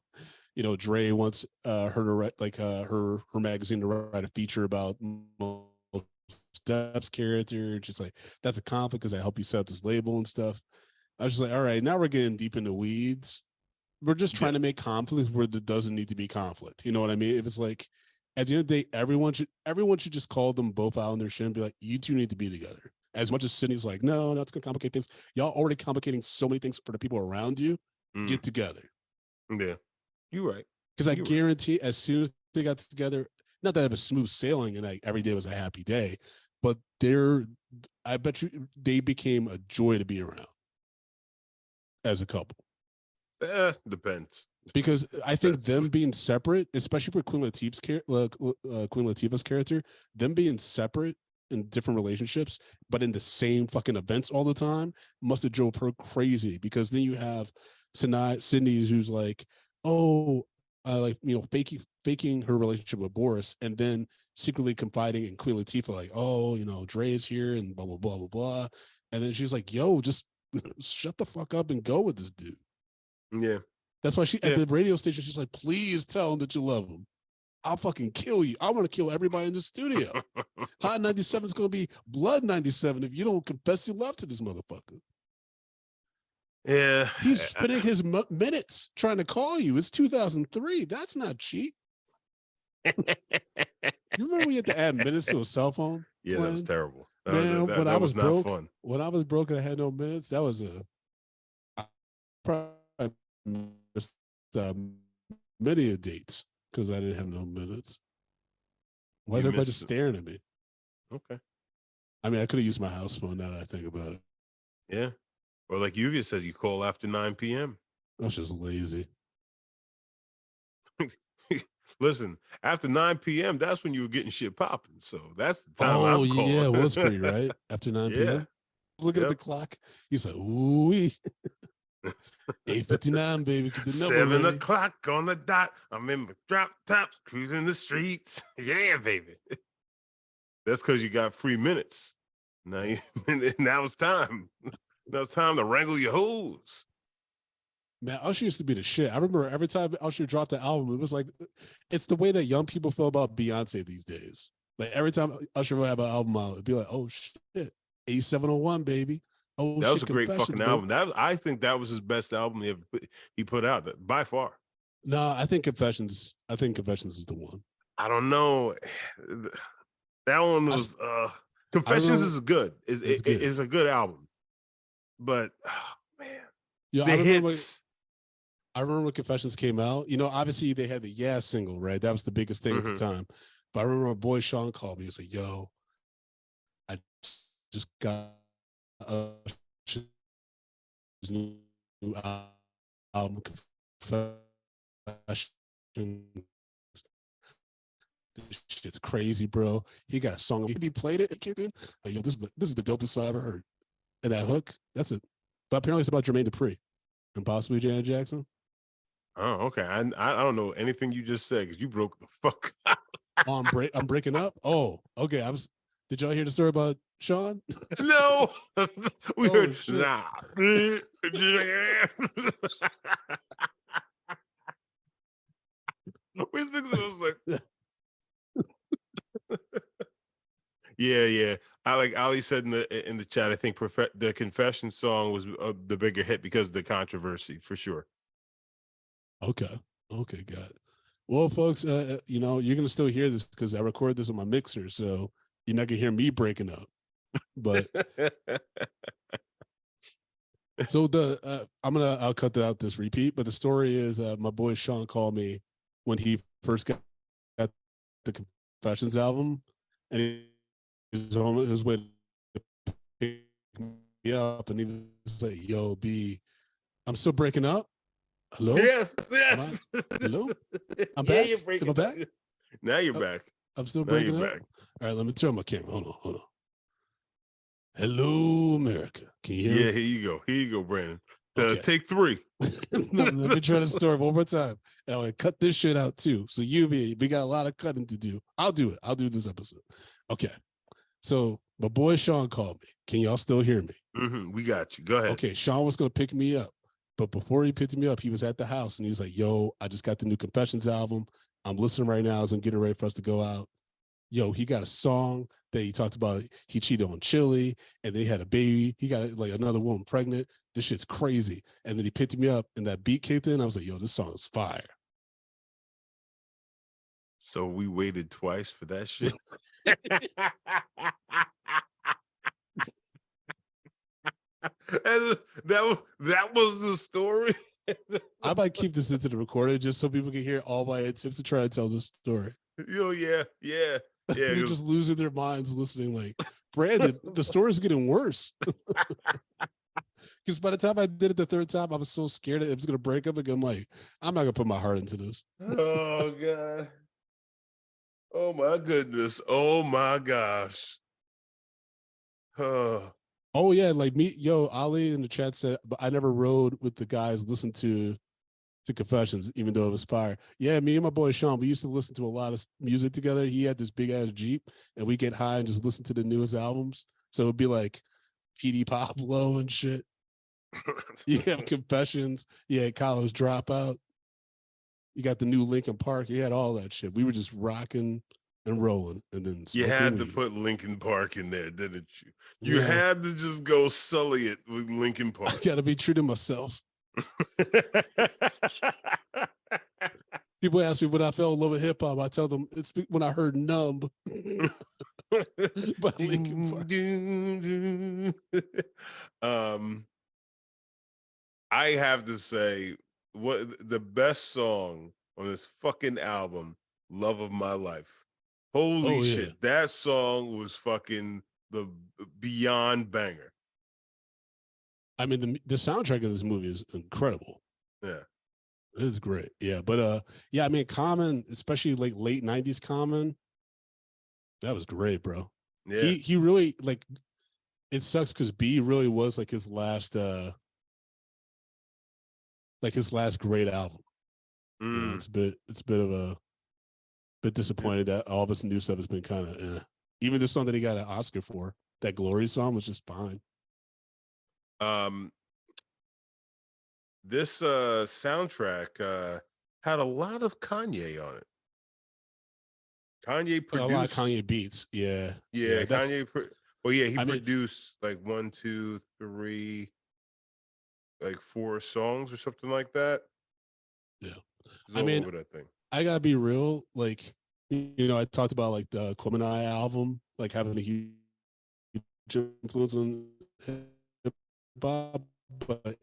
Dre wants her to write like her magazine to write a feature about Steph's character. Just like that's a conflict because I help you set up this label and stuff. I was just like, all right, now we're getting deep into weeds. We're just trying to make conflict where there doesn't need to be conflict. You know what I mean? If it's like at the end of the day, everyone should just call them both out on their shit and be like, you two need to be together. as much as Sydney's like, no, that's gonna complicate things. Y'all already complicating so many things for the people around you. Get together. Yeah, you're right. Because I guarantee, as soon as they got together, not that it was smooth sailing and like every day was a happy day, but I bet you they became a joy to be around as a couple. Depends. Because I think them being separate, especially for Queen Latifah's character, them being separate in different relationships, but in the same fucking events all the time, must have drove her crazy. Because then you have Sydney, who's like, oh, like, you know, faking her relationship with Boris, and then secretly confiding in Queen Latifah, like, oh, you know, Dre's here and blah blah blah blah blah, and then she's like, yo, just shut the fuck up and go with this dude. Yeah. That's why she at the radio station, she's like, please tell him that you love him. I'll fucking kill you. I want to kill everybody in the studio. Hot 97 is going to be Blood 97 if you don't confess your love to this motherfucker. Yeah. He's spending his minutes trying to call you. It's 2003. That's not cheap. You remember we had to add minutes to a cell phone? Yeah, that was terrible. Man, that I was not broke, fun. when I was broke and I had no minutes, that was probably missed many a dates because I didn't have no minutes. Why is everybody just staring at me? Okay. I mean, I could have used my house phone now that I think about it. Yeah. Or like Yuvia said, you call after 9 p.m. I was just lazy. Listen, after 9 p.m., that's when you were getting shit popping. So that's the time I'm calling. Yeah, it was free, right? After 9 p.m. Looking at the clock, you said, ooh, 8:59, baby. 7 o'clock on the dot. I'm in my drop top, cruising the streets. Yeah, baby. That's because you got free minutes. Now, now it's time. Now it's time to wrangle your hoes. Man, Usher used to be the shit. I remember every time Usher dropped the album, it was like, it's the way that young people feel about Beyonce these days. Like every time Usher would have an album out, it'd be like, oh shit, A701, baby. Oh, that was a great fucking album. I think that was his best album he put out, by far. No, I think Confessions is the one. I don't know. That one was Confessions is good. It's a good album. But man, yeah, the hits. I remember when Confessions came out. You know, obviously they had the Yeah single, right? That was the biggest thing at the time. But I remember my boy Sean called me and said, "Yo, I just got his new album, Confessions. This shit's crazy, bro. He got a song. He played it. It kicked in. Like, yo, this is the dopest song I ever heard. And that hook, that's it. But apparently it's about Jermaine Dupri and possibly Janet Jackson. Oh, okay. I don't know anything you just said because you broke the fuck out. Oh, I'm breaking up. Oh, okay. Did y'all hear the story about Sean? No, we heard nah. Yeah. I like Ali said in the chat. I think the Confession song was the bigger hit because of the controversy, for sure. Okay, got it. Well, folks, you know, you're gonna still hear this because I record this on my mixer, so you're not gonna hear me breaking up. But so I'll cut out this repeat. But the story is, my boy Sean called me when he first got the Confessions album, and he was on his way to pick me up, and he was like, "Yo, B, I'm still breaking up." Hello? Yes. Hello? I'm back? Am I back? Now you're back. I'm still breaking up? All right, let me turn my camera. Hold on. Hello, America. Can you hear me? Yeah, here you go, Brandon. Okay. Take 3. Let me try the story one more time. And I'm going to cut this shit out too. So we got a lot of cutting to do. I'll do it. I'll do this episode. Okay. So my boy Sean called me. Can y'all still hear me? We got you. Go ahead. Okay, Sean was going to pick me up. But before he picked me up, he was at the house and he was like, yo, I just got the new Confessions album. I'm listening right now as I'm getting ready for us to go out. Yo, he got a song that he talked about. He cheated on Chili and then he had a baby. He got like another woman pregnant. This shit's crazy. And then he picked me up and that beat kicked in. I was like, yo, this song is fire. So we waited twice for that shit. That was the story. I might keep this into the recording just so people can hear all my attempts to try to tell this story. Yeah. They're just losing their minds listening. Like, Brandon, the story's getting worse. Because by the time I did it the third time, I was so scared it was going to break up again. I'm like, I'm not going to put my heart into this. Oh God. Oh my goodness. Oh my gosh. Oh yeah, like me, Ali in the chat said, but I never rode with the guys. Listen to Confessions, even though it was fire. Yeah, me and my boy Sean, we used to listen to a lot of music together. He had this big ass Jeep, and we get high and just listen to the newest albums. So it'd be like PD Pablo and shit. You have Confessions. You had College Dropout. You got the new Linkin Park. You had all that shit. We were just rocking and rolling, and then you had to weed. put Linkin Park in there, didn't you? You had to just go sully it with Linkin Park. I gotta be true to myself. People ask me when I fell in love with hip hop. I tell them it's when I heard "Numb" by Linkin Park. I have to say, what the best song on this fucking album, "Love of My Life." Holy shit, that song was fucking the beyond banger. I mean, the soundtrack of this movie is incredible. Yeah. It is great. Yeah. But yeah, I mean, Common, especially like late 90s Common, that was great, bro. Yeah. He really like it sucks because B really was like his last great album. You know, it's a bit of a bit disappointed that all of his new stuff has been kind of even the song that he got an Oscar for, that Glory song, was just fine. This soundtrack had a lot of Kanye on it. Kanye produced a lot of Kanye beats. Yeah. Kanye. He produced like 1, 2, 3, like 4 songs or something like that. Yeah. I mean, over that thing. I gotta be real. Like, you know, I talked about like the Quemini album, like having a huge influence on hip hop, but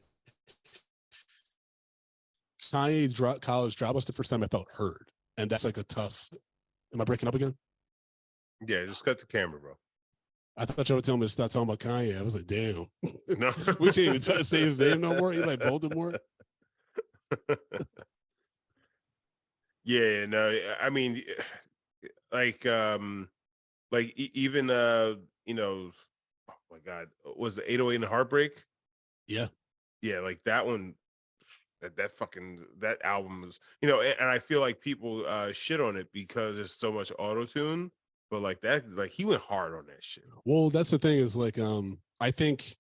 Kanye College Drop was the first time I felt heard, and that's like a tough. Am I breaking up again? Yeah, just cut the camera, bro. I thought you were telling me to stop talking about Kanye. I was like, damn. No, we can't even say his name no more. He like Voldemort. Yeah, no, I mean, like even you know, oh my God, was it 808 and Heartbreak? Yeah, like that one. That album was, you know, and I feel like people shit on it because there's so much auto tune, but like that, like he went hard on that shit. Well, that's the thing is like I think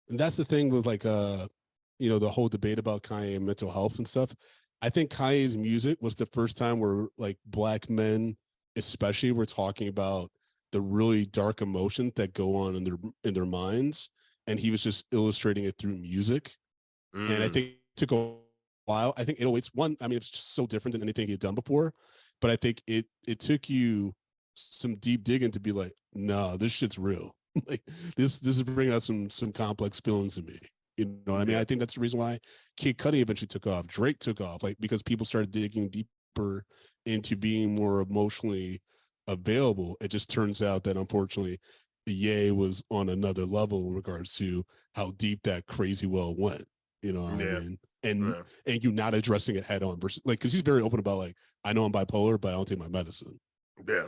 that's the thing with like you know, the whole debate about Kanye and mental health and stuff. I think Kanye's music was the first time where like Black men especially were talking about the really dark emotions that go on in their minds, and he was just illustrating it through music. And I think it took a while. I think 808's one, I mean, it's just so different than anything he'd done before, but I think it took you some deep digging to be like, no, this shit's real. Like this is bringing out some complex feelings in me. You know what I mean? I think that's the reason why Kid Cudi eventually took off. Drake took off, like because people started digging deeper into being more emotionally available. It just turns out that unfortunately, Ye was on another level in regards to how deep that crazy well went. You know what I mean? And you not addressing it head on versus like because he's very open about like, I know I'm bipolar, but I don't take my medicine. Yeah.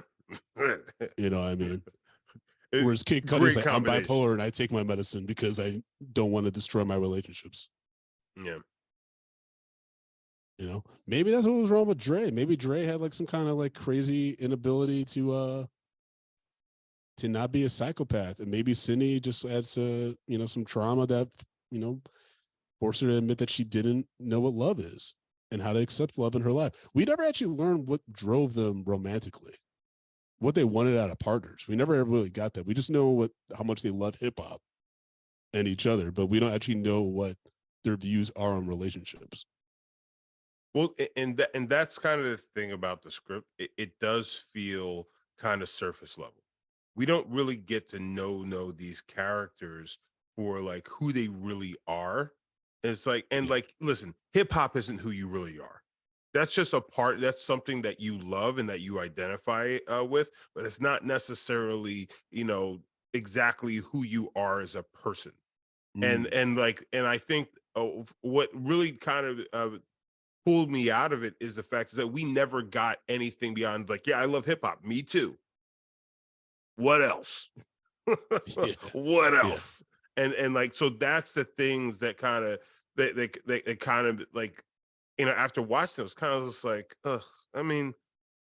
You know what I mean? Whereas Kid Cudi's like, I'm bipolar and I take my medicine because I don't want to destroy my relationships. Yeah. You know, maybe that's what was wrong with Dre. Maybe Dre had like some kind of like crazy inability to not be a psychopath. And maybe Cindy just had you know, some trauma that, you know, forced her to admit that she didn't know what love is and how to accept love in her life. We never actually learned what drove them romantically, what they wanted out of partners. We never ever really got that. We just know how much they love hip hop and each other, but we don't actually know what their views are on relationships. Well, and that's kind of the thing about the script. It does feel kind of surface level. We don't really get to know these characters for like who they really are. It's like, and like, listen, hip hop isn't who you really are. That's just a part. That's something that you love and that you identify with, but it's not necessarily, exactly who you are as a person. And Mm, I think what really kind of pulled me out of it is the fact that we never got anything beyond like, yeah, I love hip hop. Me too. What else? yeah, What yeah, else? And like, so that's the things that kind of they kind of like, after watching it, was kind of just like, ugh. I mean,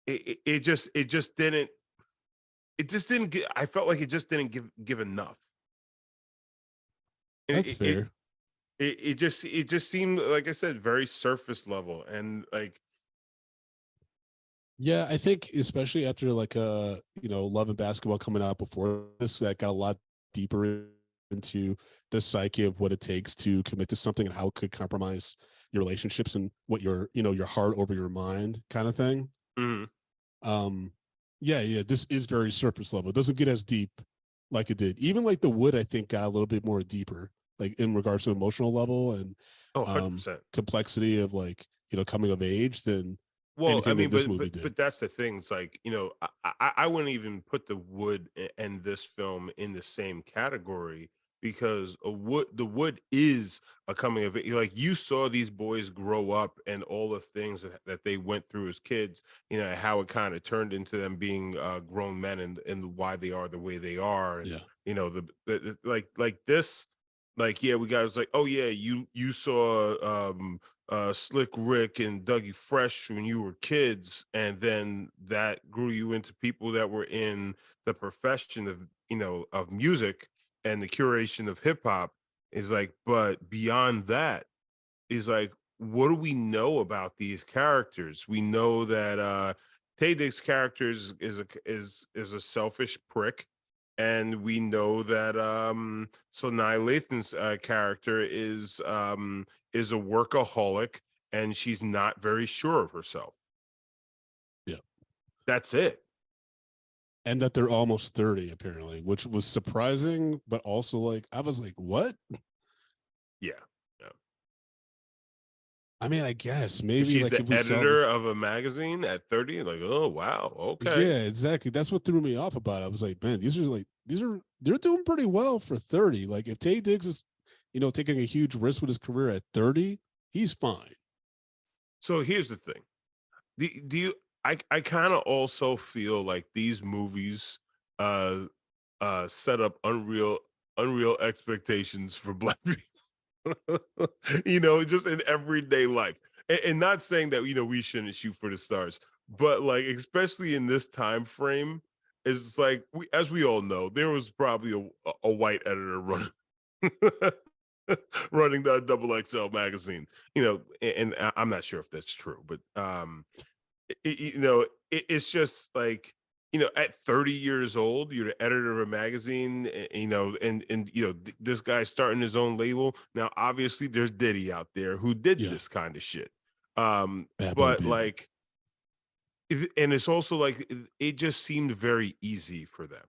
it just didn't get. I felt like it just didn't give enough. And that's fair. it just seemed, like I said, very surface level, and like, Yeah, I think especially after like Love and Basketball coming out before this, that got a lot deeper into the psyche of what it takes to commit to something and how it could compromise your relationships and what your heart over your mind kind of thing. mhm. Um, yeah, this is very surface level. It doesn't get as deep like it did. Even like The Wood, I think, got a little bit more deeper, like in regards to emotional level and Oh, 100%. complexity of like coming of age than Well, I anything mean, that this movie but did. that's the thing. It's like, I wouldn't even put The Wood and this film in the same category, because the Wood is a coming of age. Like, you saw these boys grow up and all the things that they went through as kids. How it kind of turned into them being grown men, and why they are the way they are, and Yeah, like this, like, yeah, we guys like, oh yeah, you saw Slick Rick and Dougie Fresh when you were kids, and then that grew you into people that were in the profession of of music and the curation of hip hop. Is like, but beyond that, is like, what do we know about these characters? We know that Tay Dick's character is a selfish prick, and we know that Sanaa Lathan's character is a workaholic, and she's not very sure of herself. yeah. That's it. And that they're almost 30 apparently, which was surprising, but also like I was like, what? Yeah, yeah. I mean, I guess And maybe she's like the if we saw editor this. of a magazine at 30. Like, oh wow, okay. Yeah, exactly. That's what threw me off about it. I was like, man, they're doing pretty well for 30. Like if Tay Diggs is, taking a huge risk with his career at 30, he's fine. So here's the thing. Do you I kind of also feel like these movies uh set up unreal expectations for black people. Just in everyday life. And not saying that we shouldn't shoot for the stars, but like, especially in this time frame, is like, as we all know, there was probably a white editor running running the double XL magazine, and I'm not sure if that's true, but it's just like, at 30 years old, you're the editor of a magazine, and this guy's starting his own label. Now obviously there's Diddy out there who did Yeah, this kind of shit, Bad Boy but Baby. like, and it's also like, it just seemed very easy for them.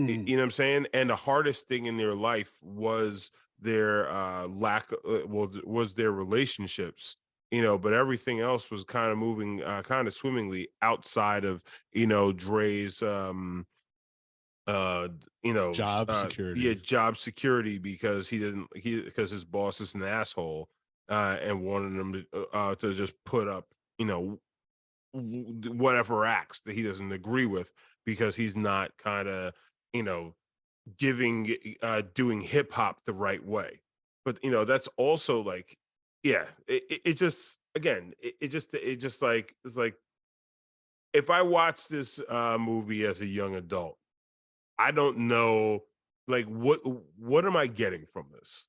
Mm, You know what I'm saying? And the hardest thing in their life was their lack was their relationships, but everything else was kind of moving kind of swimmingly outside of, Dre's Job yeah, security. job security, because because his boss is an asshole, and wanted him to just put up, whatever acts that he doesn't agree with, because he's not kind of, you know giving doing hip hop the right way. But that's also like, yeah, it just, again, it just like, it's like, if I watch this movie as a young adult, I don't know, like, what am I getting from this?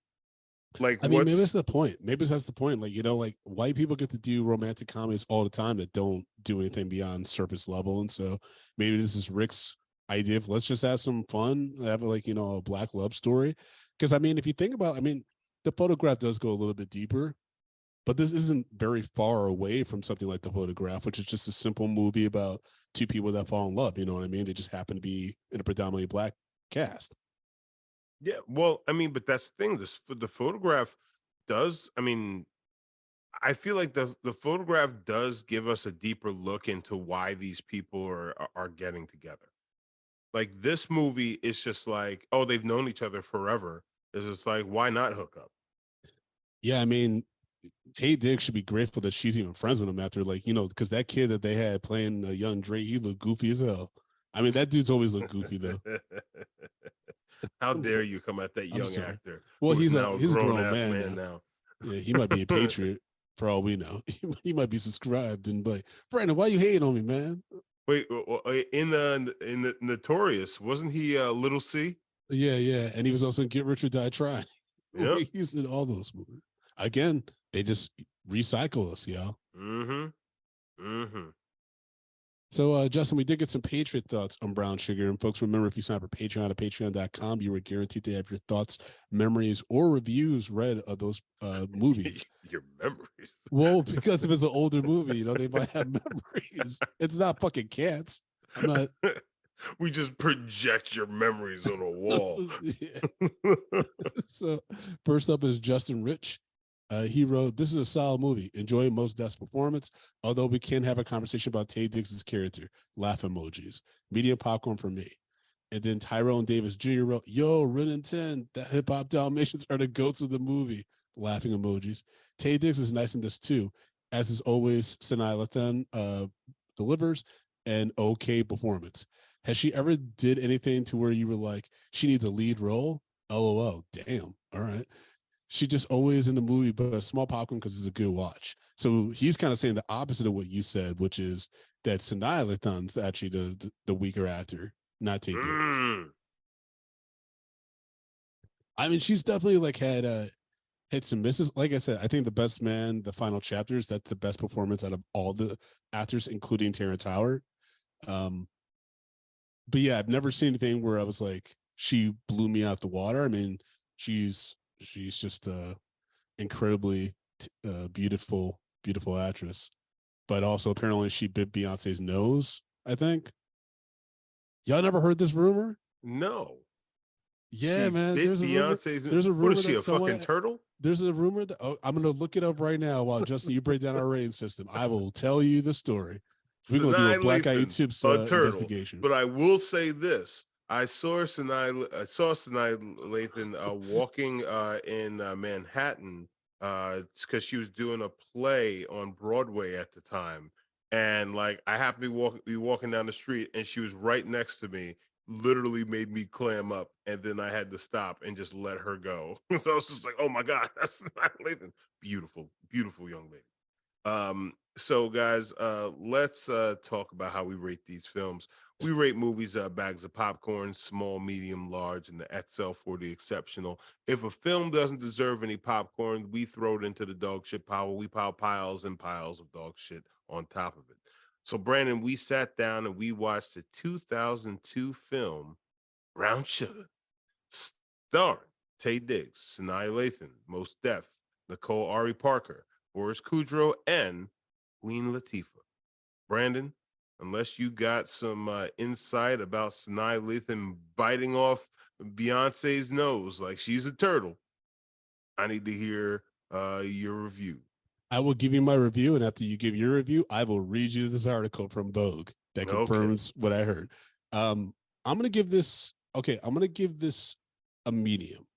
Like, I mean, maybe that's what's the point. Maybe that's the point. Like, like white people get to do romantic comedies all the time that don't do anything beyond surface level. And so maybe this is Rick's idea of let's just have some fun, have like, a black love story. Because I mean, if you think about, I mean, the photograph does go a little bit deeper, but this isn't very far away from something like the photograph, which is just a simple movie about two people that fall in love. You know what I mean? They just happen to be in a predominantly black cast. Yeah, well, I mean, but that's the thing. The photograph does. I mean, I feel like the photograph does give us a deeper look into why these people are getting together. Like this movie is just like, oh, they've known each other forever. It's just like, why not hook up? Yeah, I mean, Tay Diggs should be grateful that she's even friends with him after, like, because that kid that they had playing young Dre, he looked goofy as hell. I mean, that dude's always looked goofy though. How I'm dare sorry. you come at that I'm young sorry. actor Well, who is he's a now a he's a grown grown ass man man now. now? Yeah, he might be a patriot for all we know. He might be subscribed and like, Brandon, why you hating on me, man? Wait, in the Notorious, wasn't he Little C? Yeah, yeah. And he was also in Get Rich or Die Trying. Yep. He's in all those movies. Again, they just recycle us, y'all. Mm-hmm. Mm-hmm. So, Justin, we did get some Patriot thoughts on Brown Sugar. And folks, remember, if you sign up for Patreon at patreon.com, you are guaranteed to have your thoughts, memories, or reviews read of those movies. Your memories. Well, because if it's an older movie, they might have memories. It's not fucking Cats. I'm not. We just project your memories on a wall. Yeah. So, first up is Justin Rich. He wrote, "This is a solid movie. Enjoy Mos Def's performance, although we can have a conversation about Taye Diggs' character. Laugh emojis. Medium popcorn for me." And then Tyrone Davis Jr. wrote, "Yo, Ren and 10, the hip hop Dalmatians are the goats of the movie." Laughing emojis. Taye Diggs is nice in this too, as is always. Sanaa Lathan delivers an okay performance. Has she ever did anything to where you were like, she needs a lead role? LOL. Damn. All right. She just always in the movie, but a small popcorn because it's a good watch. So he's kind of saying the opposite of what you said, which is that Sanaa Lathan's actually the weaker actor, not Taye Diggs. Mm. I mean, she's definitely like had hits and misses. Like I said, I think The Best Man, the final chapters, that's the best performance out of all the actors, including Terrence Howard. Um, but yeah, I've never seen anything where I was like, she blew me out the water. I mean, she's just incredibly beautiful actress. But also apparently she bit Beyonce's nose. I think y'all never heard this rumor. No. Yeah, She man. bit Beyonce's. There's a What is rumor she, that a fucking someone. turtle? There's a rumor that I'm gonna look it up right now while Justin you break down our rating system. I will tell you the story. We're gonna do a Sanaa Black Eye Lathan, Tips a turtle. investigation. But I will say this: I saw Sanaa Lathan walking in Manhattan because she was doing a play on Broadway at the time, and like I happened to be walking down the street, and she was right next to me. Literally made me clam up, and then I had to stop and just let her go. So I was just like, "Oh my god, that's Sanaa Lathan, beautiful, beautiful young lady." So guys, let's talk about how we rate these films. We rate movies bags of popcorn, small, medium, large, and the XL for the exceptional. If a film doesn't deserve any popcorn, we throw it into the dog shit pile. We pile piles and piles of dog shit on top of it. So Brandon, we sat down and we watched the 2002 film Brown Sugar, starring Taye Diggs, Sanaa Lathan, Mos Def, Nicole Ari Parker, Boris Kudrow, and Queen Latifah. Brandon, unless you got some insight about Sanaa Lathan biting off Beyonce's nose like she's a turtle, I need to hear your review. I will give you my review, and after you give your review, I will read you this article from Vogue that Okay. confirms what I heard. I'm gonna give this I'm gonna give this a medium.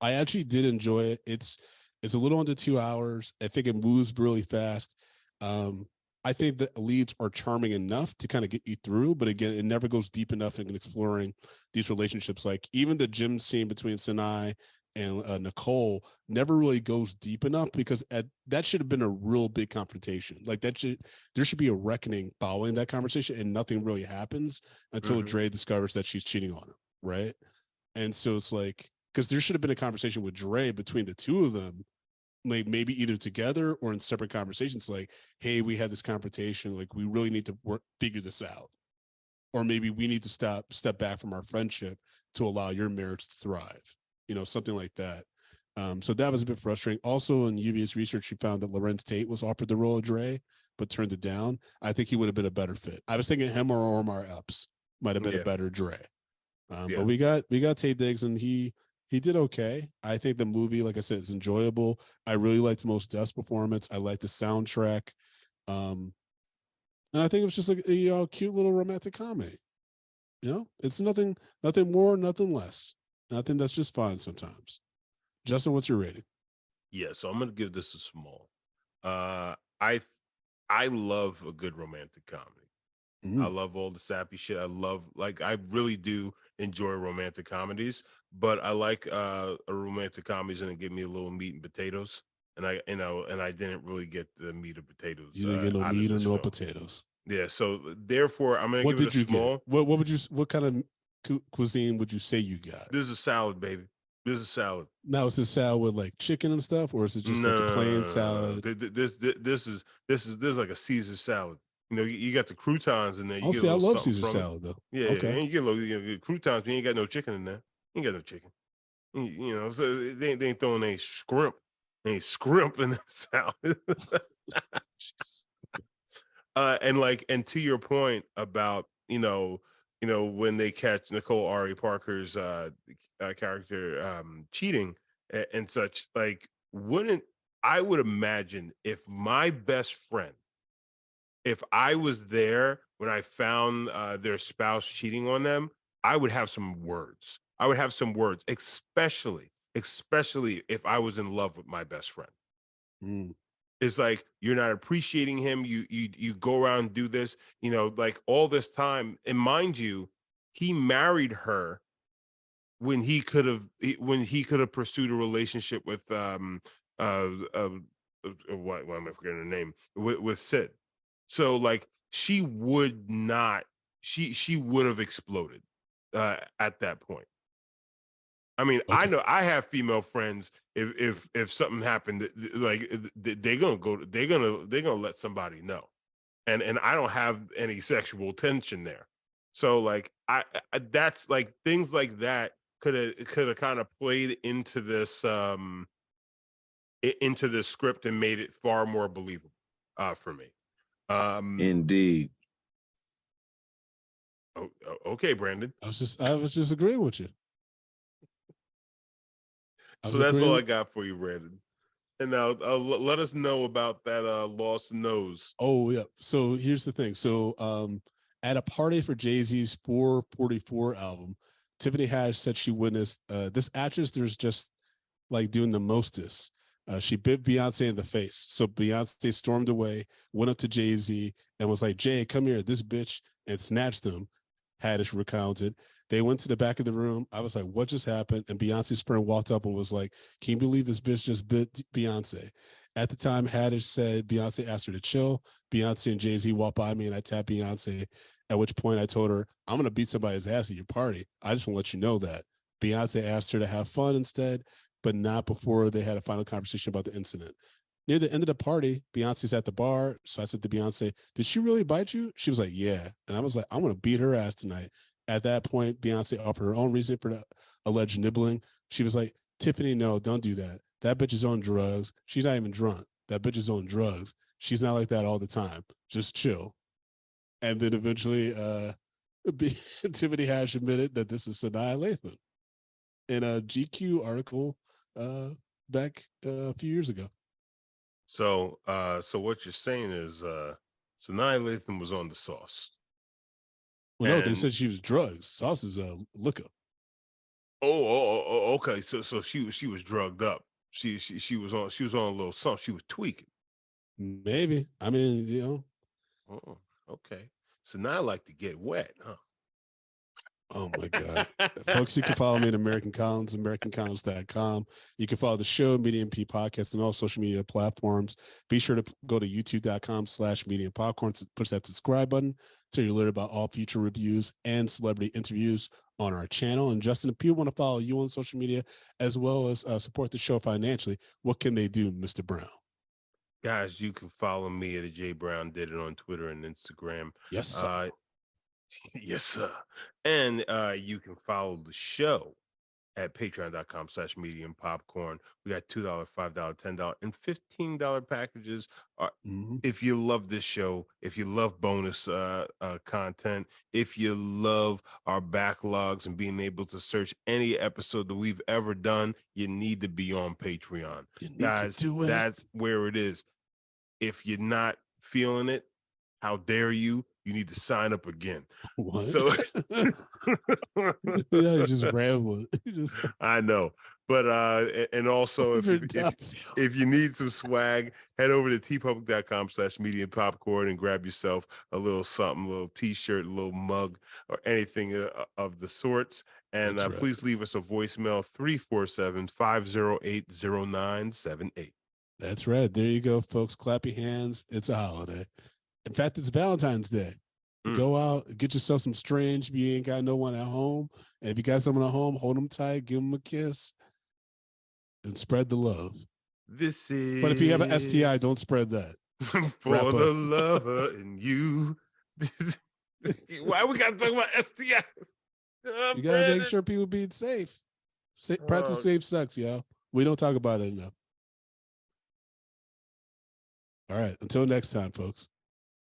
I actually did enjoy it. It's a little under 2 hours. I think it moves really fast. I think the leads are charming enough to kind of get you through, but again, it never goes deep enough in exploring these relationships. Like even the gym scene between Sinai and Nicole never really goes deep enough because that should have been a real big confrontation. Like there should be a reckoning following that conversation, and nothing really happens until Dre discovers that she's cheating on him, right? And so it's like because there should have been a conversation with Dre between the two of them, like maybe either together or in separate conversations. Like, hey, we had this confrontation. Like, we really need to figure this out, or maybe we need to step back from our friendship to allow your marriage to thrive. Something like that. So that was a bit frustrating. Also, in UVA's research, she found that Lorenz Tate was offered the role of Dre, but turned it down. I think he would have been a better fit. I was thinking him or Omar Epps might have been a Yeah. better Dre. Yeah. But we got Tate Diggs, and he he did okay. I think the movie, like I said, is enjoyable. I really liked Most Def's performance. I liked the soundtrack. Um, and I think it was just like a cute little romantic comedy. It's nothing more, nothing less. And I think that's just fine sometimes. Justin, what's your rating? Yeah, so I'm gonna give this a small. Uh, I I love a good romantic comedy. I Mm, love all the sappy shit. I really do enjoy romantic comedies, but I like a romantic comedies and it give me a little meat and potatoes. And I didn't really get the meat and potatoes you didn't get no out of meat or this no film. potatoes. Yeah, so therefore I'm gonna What give it a did you get? small. What kind of cuisine would you say you got? This is a salad, baby. This is a salad. Now, is this salad with like chicken and stuff, or is it just like a plain No. salad? This is like a Caesar salad. You got the croutons in there. You Oh, get a see, I little love something Caesar from it. salad though. Yeah, Okay, and you get a little croutons. But you ain't got no chicken in there. You ain't got no chicken. So they ain't throwing any scrimp in the salad. And to your point about when they catch Nicole Ari Parker's character cheating and such, like wouldn't I would imagine if my best friend, if I was there when I found their spouse cheating on them, I would have some words. I would have some words, especially if I was in love with my best friend. mm, It's like you're not appreciating him. You go around and do this, like all this time. And mind you, he married her when he could have pursued a relationship with uh, uh, why am I forgetting her name, with Sid. So like she would have exploded at that point. I mean, I okay, know I have female friends. If something happened, like they're gonna let somebody know, and I don't have any sexual tension there. So like that's like things like that could have kind of played into this script and made it far more believable for me. Um, Indeed. okay, Brandon. I was just agreeing with you. I So was that's all I agreeing. got for you, Brandon. And now let us know about that lost nose. Oh yeah. So here's the thing. So at a party for Jay-Z's 444 album, Tiffany Haddish said she witnessed this actress. There's just like doing the mostest. She bit Beyonce in the face. So Beyonce stormed away, went up to Jay-Z and was like, Jay, come here, this bitch, and snatched him. Haddish recounted. They went to the back of the room. I was like, what just happened? And Beyonce's friend walked up and was like, can you believe this bitch just bit Beyonce? At the time, Haddish said Beyonce asked her to chill. Beyonce and Jay-Z walked by me and I tapped Beyonce, at which point I told her, I'm going to beat somebody's ass at your party. I just want to let you know that. Beyonce asked her to have fun instead, but not before they had a final conversation about the incident. Near the end of the party, Beyonce's at the bar. So I said to Beyonce, did she really bite you? She was like, yeah. And I was like, I'm going to beat her ass tonight. At that point, Beyonce offered her own reason for the alleged nibbling. She was like, Tiffany, no, don't do that. That bitch is on drugs. She's not even drunk. That bitch is on drugs. She's not like that all the time. Just chill. And then eventually, Tiffany Haddish admitted that this is Sanaa Lathan in a GQ article uh, back a few years ago. So what you're saying is Sanaa Lathan was on the sauce. Well, no, they And said she was drugs. Sauce is a liquor. okay. So she was drugged up. She was on a little something. She was tweaking. Maybe. I mean, Oh, okay. So now I like to get wet, huh? oh my God. Folks, you can follow me at American Collins, AmericanCollins.com. You can follow the show, Medium P Podcast, and all social media platforms. Be sure to go to youtube.com/Medium Popcorn, push that subscribe button so you're alerted about all future reviews and celebrity interviews on our channel. And Justin, if people want to follow you on social media as well as support the show financially, what can they do, Mr. Brown? Guys, you can follow me at J Brown Did It on Twitter and Instagram. Yes, sir. Yes, sir. And you can follow the show at patreon.com/medium popcorn. We got $2, $5, $10, and $15 packages. If you love this show, if you love bonus content, if you love our backlogs and being able to search any episode that we've ever done, you need to be on Patreon. You need Guys, to do it. that's where it is. If you're not feeling it, how dare you? You need to sign up again. What? So Yeah, you're just rambling. I know. But and also if you need some swag, head over to tpublic.com/medium popcorn and grab yourself a little something, a little t-shirt, a little mug, or anything of the sorts. And That's right. please leave us a voicemail 347-508-0978. That's right. There you go, folks. Clap your hands. It's a holiday. In fact, it's Valentine's Day. Go out, get yourself some strange. If you ain't got no one at home, and if you got someone at home, hold them tight, give them a kiss, and spread the love. But if you have an STI, don't spread that. For the lover in you. Why we gotta talk about STIs? You gotta make sure people be safe. Practice safe sex, y'all. We don't talk about it enough. All right. Until next time, folks.